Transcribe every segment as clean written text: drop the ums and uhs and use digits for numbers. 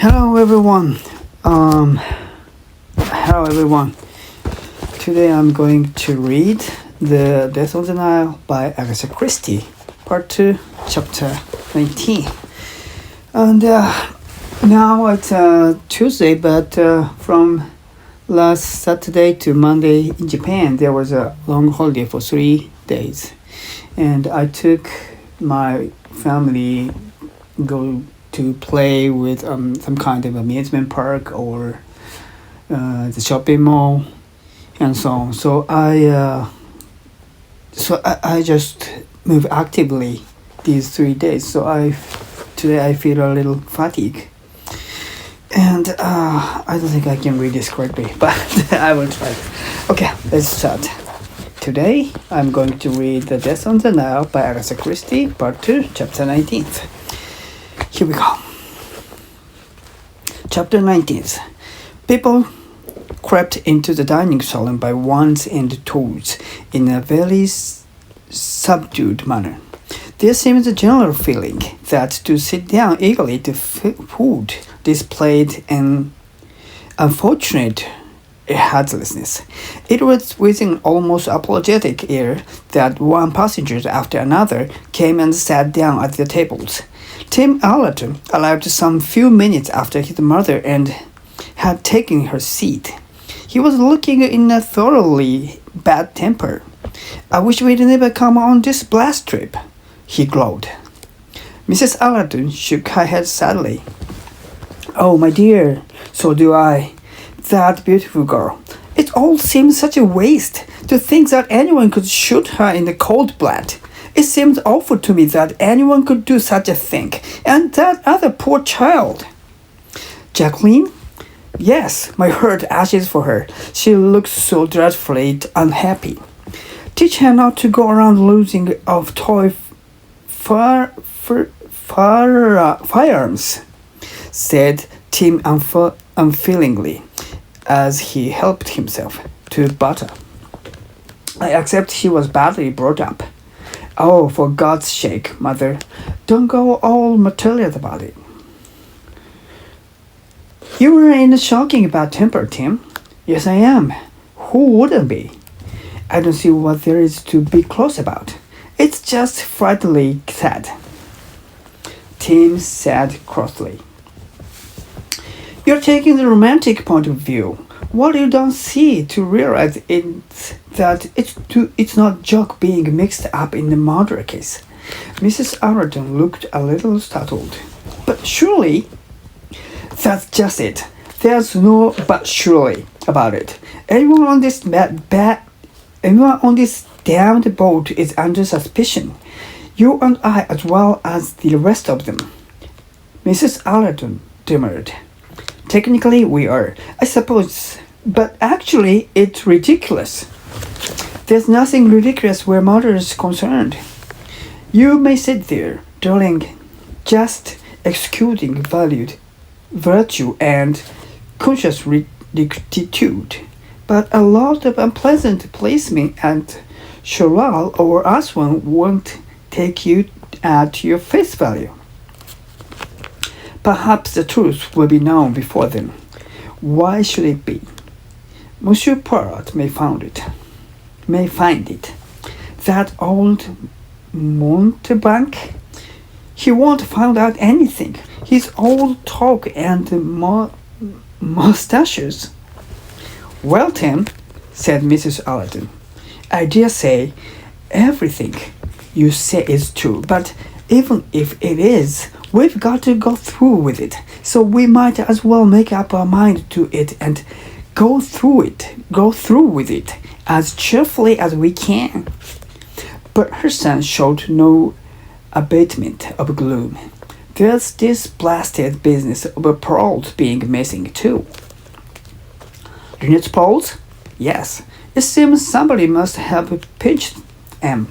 Hello everyone. Hello everyone. Today I'm going to read The Death on the Nile by Agatha Christie, Part 2, Chapter 19. And now it's Tuesday, but from last Saturday to Monday in Japan, there was a long holiday for 3 days. And I took my family go to play with some kind of amusement park or the shopping mall and so on. So I just move actively these 3 days. So today I feel a little fatigue, and I don't think I can read this correctly, but I will try. Okay, let's start. Today I'm going to read The Death on the Nile by Agatha Christie, Part 2, Chapter 19. Here we go. Chapter 19. People crept into the dining salon by ones and twos in a very subdued manner. There seemed a general feeling that to sit down eagerly to food displayed an unfortunate heartlessness. It was with an almost apologetic air that one passenger after another came and sat down at the tables. Tim Allerton arrived some few minutes after his mother and had taken her seat. He was looking in a thoroughly bad temper. "I wish we'd never come on this blast trip," he glowed. Mrs. Allerton shook her head sadly. "Oh, my dear, so do I. That beautiful girl. It all seems such a waste. To think that anyone could shoot her in the cold blood. It seems awful to me that anyone could do such a thing. And that other poor child." "Jacqueline?" "Yes, my heart aches for her. She looks so dreadfully unhappy. Teach her not to go around losing of toy firearms," said Tim unfeelingly, as he helped himself to butter. "I accept she was badly brought up." "Oh, for God's sake, Mother, don't go all material about it." "You were in a shocking bad temper, Tim." "Yes, I am. Who wouldn't be?" "I don't see what there is to be cross about. It's just frightfully sad," Tim said crossly. "You're taking the romantic point of view. What you don't see to realize is that it's not joke being mixed up in the murder case." Mrs. Allerton looked a little startled. "But surely—" "That's just it. There's no but surely about it. Everyone on this damned boat is under suspicion. You and I as well as the rest of them." Mrs. Allerton demurred. "Technically we are, I suppose, but actually it's ridiculous." "There's nothing ridiculous where murder is concerned. You may sit there, darling, just executing virtue and conscious rectitude, but a lot of unpleasant policemen at Choral or Aswan won't take you at your face value. Perhaps the truth will be known before then. Why should it be? Monsieur Poirot may find it. That old mountebank? He won't find out anything. His old talk and mustaches." "Well, Tim," said Mrs. Allerton, "I dare say everything you say is true, but even if it is, we've got to go through with it, so we might as well make up our mind to it and go through with it as cheerfully as we can." But her son showed no abatement of gloom. "There's this blasted business of a pearls being missing too." "Lynette's pearls?" "Yes. It seems somebody must have pinched them."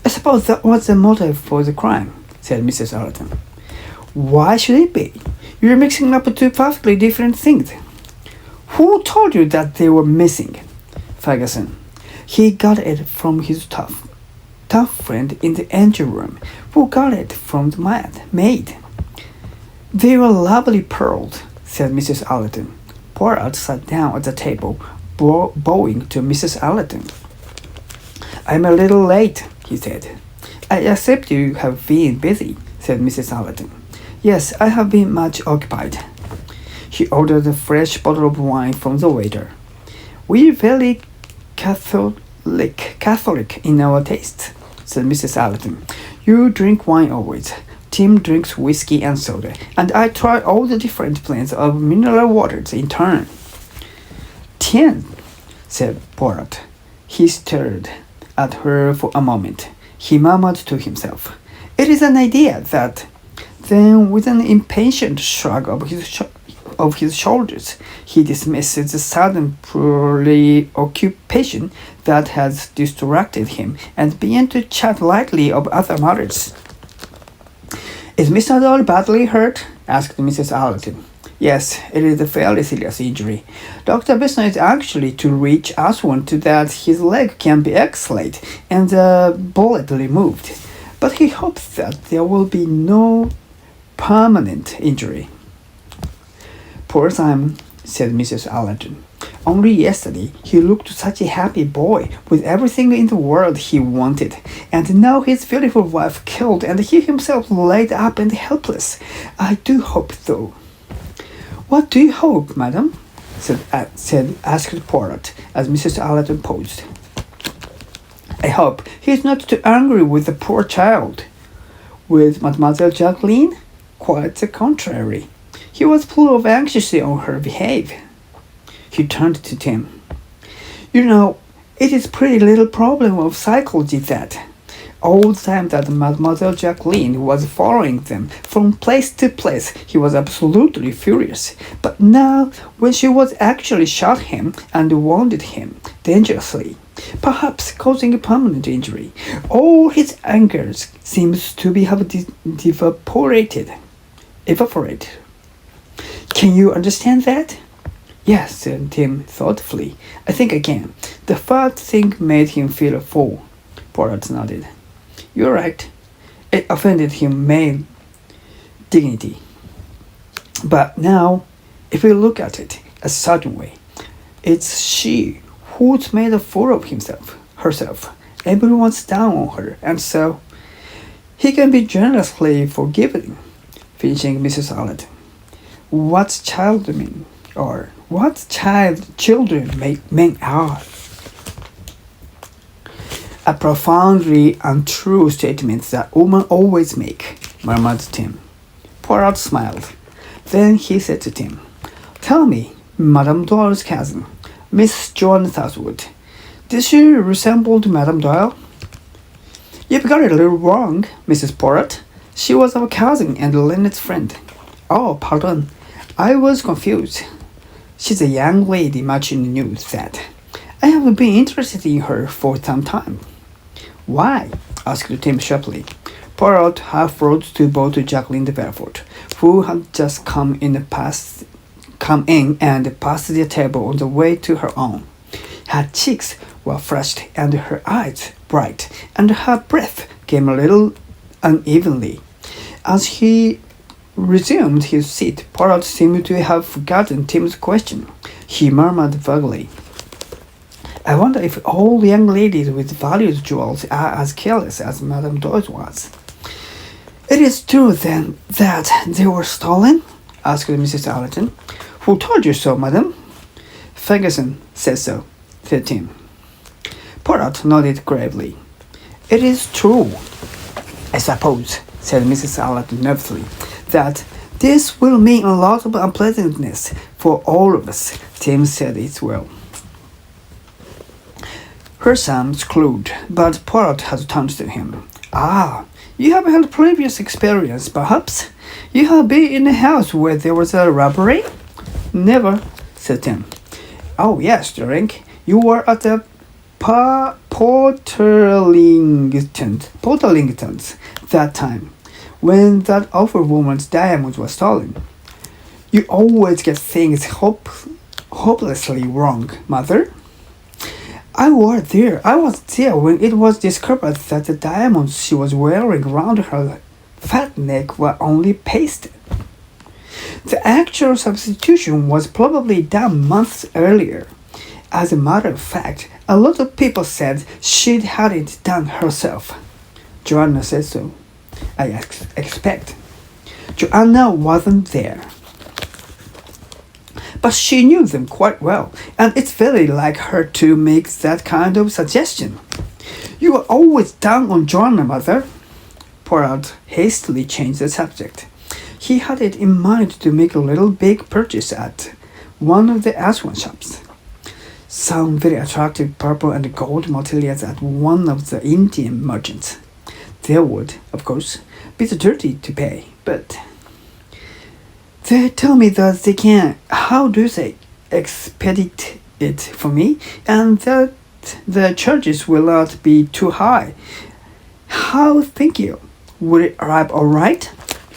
"I suppose that was the motive for the crime," said Mrs. Allerton. "Why should it be? You're mixing up two perfectly different things." "Who told you that they were missing?" "Ferguson. He got it from his tough friend in the engine room, who got it from the maid. "They were lovely pearls," said Mrs. Allerton. Poirot sat down at the table, bowing to Mrs. Allerton. "I'm a little late," he said. "I accept you have been busy," said Mrs. Allerton. "Yes, I have been much occupied." He ordered a fresh bottle of wine from the waiter. "We're very Catholic in our tastes," said Mrs. Allerton. "You drink wine always. Tim drinks whiskey and soda, and I try all the different blends of mineral waters in turn." "Tim," said Poirot. He stared at her for a moment. He murmured to himself, "It is an idea that—" Then, with an impatient shrug of his shoulders, he dismissed the sudden preoccupation that had distracted him and began to chat lightly of other matters. "Is Mr. Doyle badly hurt?" asked Mrs. Allerton. "Yes, it is a fairly serious injury. Dr. Besson is actually to reach Aswan to that his leg can be X-rayed and the bullet removed, but he hopes that there will be no permanent injury." "Poor Simon," said Mrs. Allerton. "Only yesterday he looked such a happy boy, with everything in the world he wanted, and now his beautiful wife killed and he himself laid up and helpless. I do hope, though—" "What do you hope, madam?" asked Poirot, as Mrs. Allerton paused. "I hope he is not too angry with the poor child." "With Mademoiselle Jacqueline? Quite the contrary. He was full of anxiety on her behalf." He turned to Tim. "You know, it is pretty little problem of psychology that. All the time that Mademoiselle Jacqueline was following them from place to place, he was absolutely furious. But now, when she was actually shot him and wounded him dangerously, perhaps causing a permanent injury, all his anger seems to have evaporated. Can you understand that?" "Yes," said Tim thoughtfully. "I think I can. The first thing made him feel a fool." Poirot nodded. "You're right. It offended his male dignity. But now, if we look at it a certain way, it's she who's made a fool of herself. Everyone's down on her, and so he can be generously forgiven." Finishing Mrs. Allerton. What children men are." "A profoundly untrue statement that women always make," murmured Tim. Poirot smiled. Then he said to Tim, "Tell me, Madame Doyle's cousin, Miss Joan Southwood, did she resemble Madame Doyle?" "You've got it a little wrong, Mrs. Poirot. She was our cousin and Lynette's friend." "Oh, pardon. I was confused. She's a young lady much in the news, that. I have been interested in her for some time." "Why?" asked Tim sharply. Poirot half rose to bow to Jacqueline de Villefort, who had just come in and passed the table on the way to her own. Her cheeks were flushed and her eyes bright, and her breath came a little unevenly. As he resumed his seat, Poirot seemed to have forgotten Tim's question. He murmured vaguely, "I wonder if all young ladies with valued jewels are as careless as Madame Doyle was." "It is true, then, that they were stolen?" asked Mrs. Allerton. "Who told you so, madam?" "Ferguson says so," said Tim. Poirot nodded gravely. "It is true, I suppose," said Mrs. Allerton nervously, "that this will mean a lot of unpleasantness for all of us." Tim said it well. Her son screwed, but Poirot had turned to him. "Ah, you have had previous experience, perhaps? You have been in a house where there was a robbery?" "Never," said Tim. "Oh, yes, Drink. You were at the Porterlingtons that time, when that awful woman's diamonds were stolen. You always get things hopelessly wrong, Mother." I was there when it was discovered that the diamonds she was wearing round her fat neck were only pasted." The actual substitution was probably done months earlier. As a matter of fact, a lot of people said she'd had it done herself. Joanna said so. I expect. Joanna wasn't there. But she knew them quite well, and it's very like her to make that kind of suggestion. You were always down on Joanna, Mother. Poirot hastily changed the subject. He had it in mind to make a little big purchase at one of the Aswan shops. Some very attractive purple and gold materials at one of the Indian merchants. There would, of course, be the duty to pay, but they tell me that they can, how do they, expedite it for me, and that the charges will not be too high. How think you? Would it arrive all right?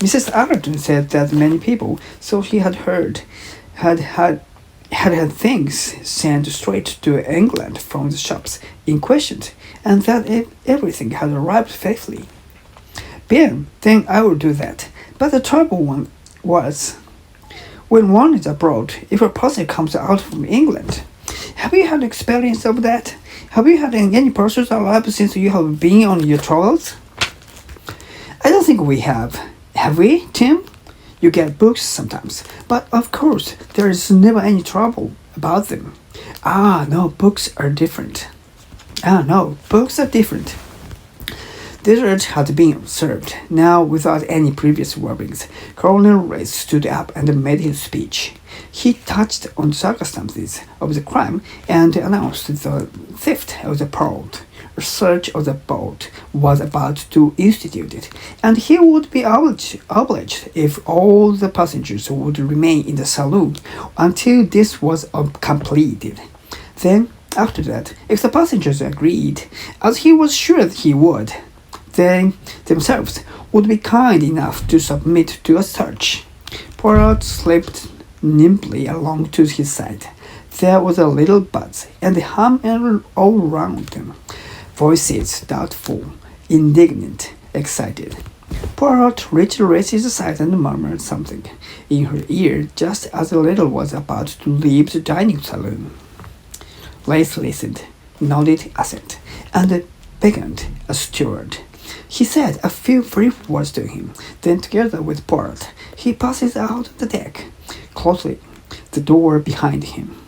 Mrs. Agatha said that many people, so he had heard, had things sent straight to England from the shops in question, and that everything had arrived faithfully. Bien, then I will do that. But the trouble one was, when one is abroad, if a parcel comes out from England, have you had experience of that? Have you had any parcels arrive since you have been on your travels? I don't think we have. Have we, Tim? You get books sometimes, but of course there is never any trouble about them. No, books are different. Dessert had been served. Now, without any previous warnings, Colonel Race stood up and made his speech. He touched on the circumstances of the crime and announced the theft of the pearl. A search of the boat was about to be instituted, and he would be obliged if all the passengers would remain in the saloon until this was completed. Then, after that, if the passengers agreed, as he was sure that he would, they themselves would be kind enough to submit to a search. Poirot slipped nimbly along to his side. There was a little buzz and hum all round them. Voices doubtful, indignant, excited. Poirot reached Race's side and murmured something in her ear just as the little was about to leave the dining saloon. Race listened, nodded assent, and beckoned a steward. He said a few brief words to him, then together with Poirot, he passes out on the deck, closing the door behind him.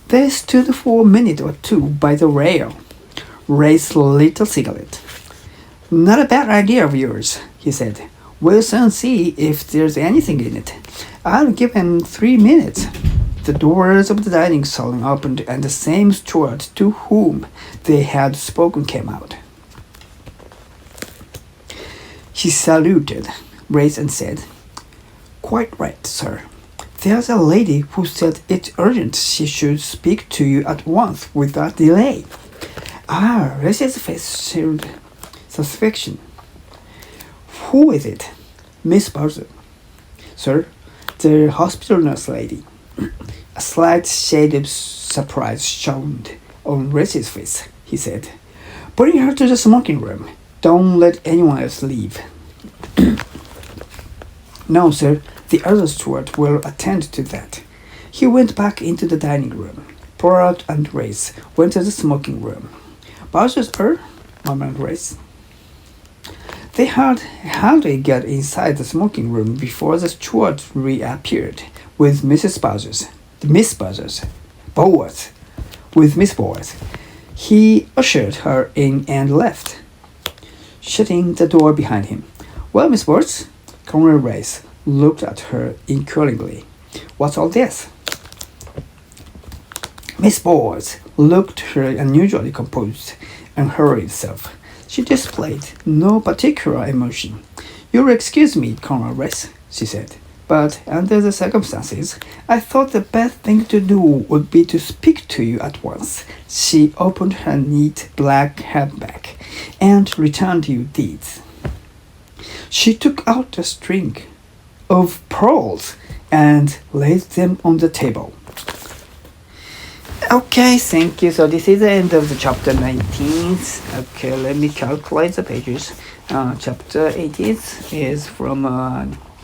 They stood for a minute or two by the rail. Race lit a cigarette. Not a bad idea of yours, he said. We'll soon see if there's anything in it. I'll give him 3 minutes. The doors of the dining saloon opened and the same steward to whom they had spoken came out. He saluted Race and said, Quite right, sir. There's a lady who said it's urgent she should speak to you at once without delay. Race's face showed suspicion. Who is it? Miss Bowser. Sir, the hospital nurse lady. A slight shade of surprise shone on Race's face. He said, Bring her to the smoking room. Don't let anyone else leave. No, sir, the other steward will attend to that. He went back into the dining room. Poirot and Race went to the smoking room. Bowser's murmured Race. They had hardly got inside the smoking room before the steward reappeared with Miss Bowers. With Miss Bowers. He ushered her in and left, shutting the door behind him. Well, Miss Bowers, Colonel Race looked at her inquiringly. What's all this? Miss Bowers looked her unusually composed and hurried self. She displayed no particular emotion. You'll excuse me, Colonel Race, she said, but under the circumstances, I thought the best thing to do would be to speak to you at once. She opened her neat black handbag and returned you deeds. She took out a string of pearls and laid them on the table. Okay, thank you. So this is the end of the chapter 19. Okay, let me calculate the pages. Chapter 18 is from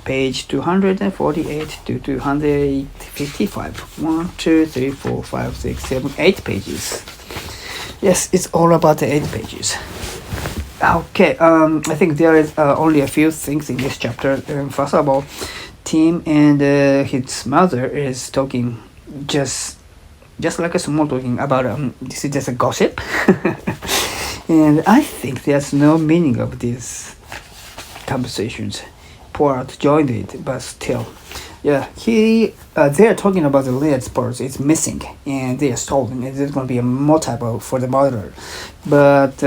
page 248 to 255. 1, 2, 3, 4, 5, 6, 7, 8 pages. Yes, it's all about the 8 pages. Okay, I think there is only a few things in this chapter. First of all, Tim and his mother is talking just like a small talking about this is just a gossip. And I think there's no meaning of these conversations. Poirot joined it, but still, yeah, they're talking about the lead purse. It's missing, and they are stolen. It's going to be a motive for the murder. But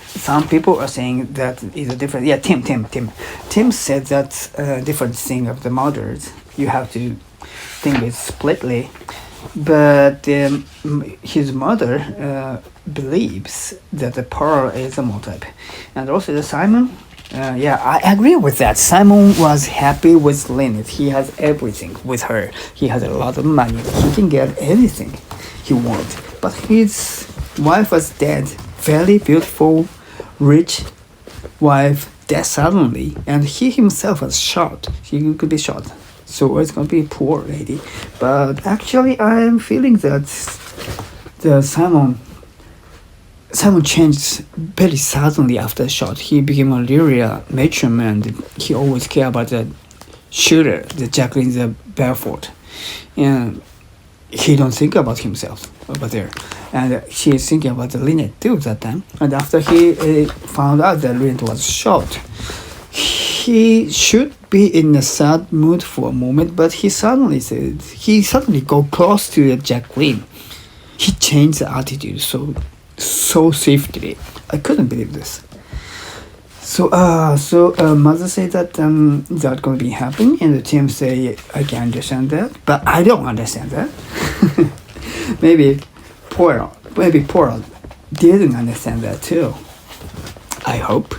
some people are saying that is a different. Yeah, Tim said that's a different thing of the murders. You have to think it splitly. But his mother believes that the pearl is a motive, and also the Simon. Yeah, I agree with that. Simon was happy with Lynette. He has everything with her. He has a lot of money. He can get anything he wants. But his wife was dead. Very beautiful, rich wife dead suddenly, and he himself was shot. He could be shot. So it's gonna be a poor lady. But actually, I'm feeling that the Simon changed very suddenly after the shot. He became a real mature man. He always cared about the shooter, the Jacqueline the barefoot, and he don't think about himself over there. And he is thinking about the Lynette too that time. And after he found out that Lynette was shot, he should be in a sad mood for a moment, but he suddenly go close to Jacqueline. He changed the attitude so swiftly. I couldn't believe this. So mother say that that gonna be happening, and the team say I can understand that, but I don't understand that. maybe Poirot didn't understand that too. I hope.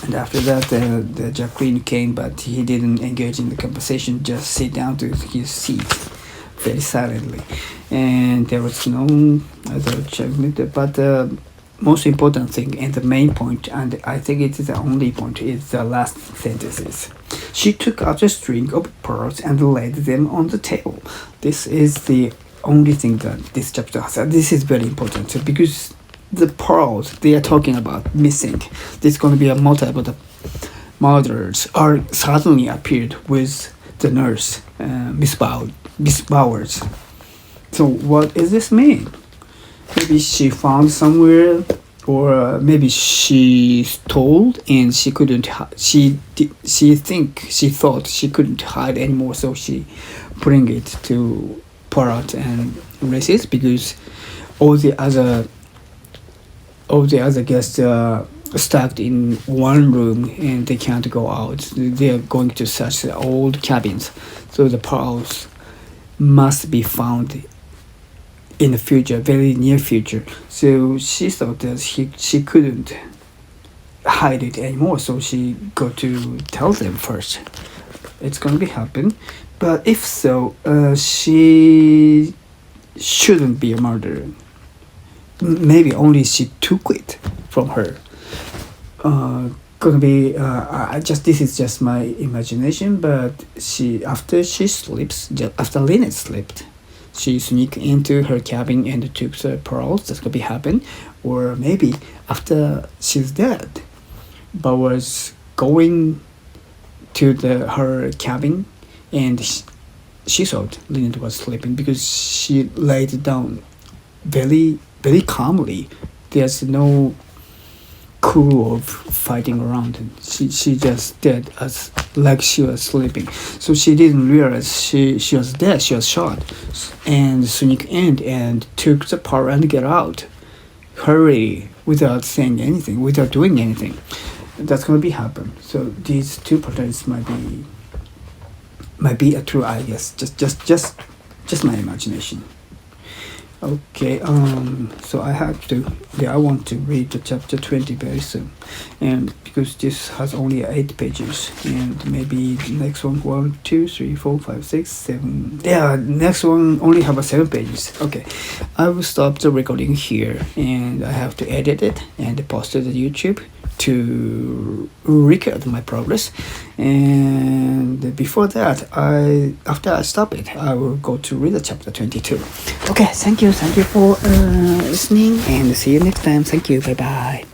And after that, the Jacqueline came, but he didn't engage in the conversation. Just sit down to his seat, very silently, and there was no other judgment. But the most important thing and the main point, and I think it is the only point, is the last sentences. She took out a string of pearls and laid them on the table. This is the only thing that this chapter has. This is very important because the pearls they are talking about missing. There's going to be a motive of the murderers are suddenly appeared with the nurse, Miss Bowers. So what does this mean? Maybe she found somewhere, or maybe she stole and she couldn't. She thought she couldn't hide anymore, so she bring it to Poirot and Races because all the other guests are stuck in one room and they can't go out. They are going to search the old cabins, so the pearls must be found in the future, very near future. So she thought that she couldn't hide it anymore, so she got to tell them first. It's gonna be happen, but if so, she shouldn't be a murderer. Maybe only she took it from her. Gonna be this is just my imagination, but after Lynette slept, she sneaked into her cabin and took the pearls. That could be happen, or maybe after she's dead, Bowers going to her cabin, and she thought Lynette was sleeping because she laid down very very calmly. There's no cool of fighting around. She just did as like she was sleeping. So she didn't realize she was dead. She was shot, and sneaked in and took the power and get out. Hurry, without saying anything, without doing anything. That's gonna be happen. So these two patterns might be a true, I guess. Just my imagination. Okay, so I want to read the chapter 20 very soon, and because this has only 8 pages, and maybe the next one 1, 2, 3, 4, 5, 6, 7. Yeah, next one only have 7 pages. Okay, I will stop the recording here, and I have to edit it and post it to YouTube. to record my progress, and before that, after I stop it, I will go to read the chapter 22. Okay, thank you for listening, and see you next time. Thank you, bye bye.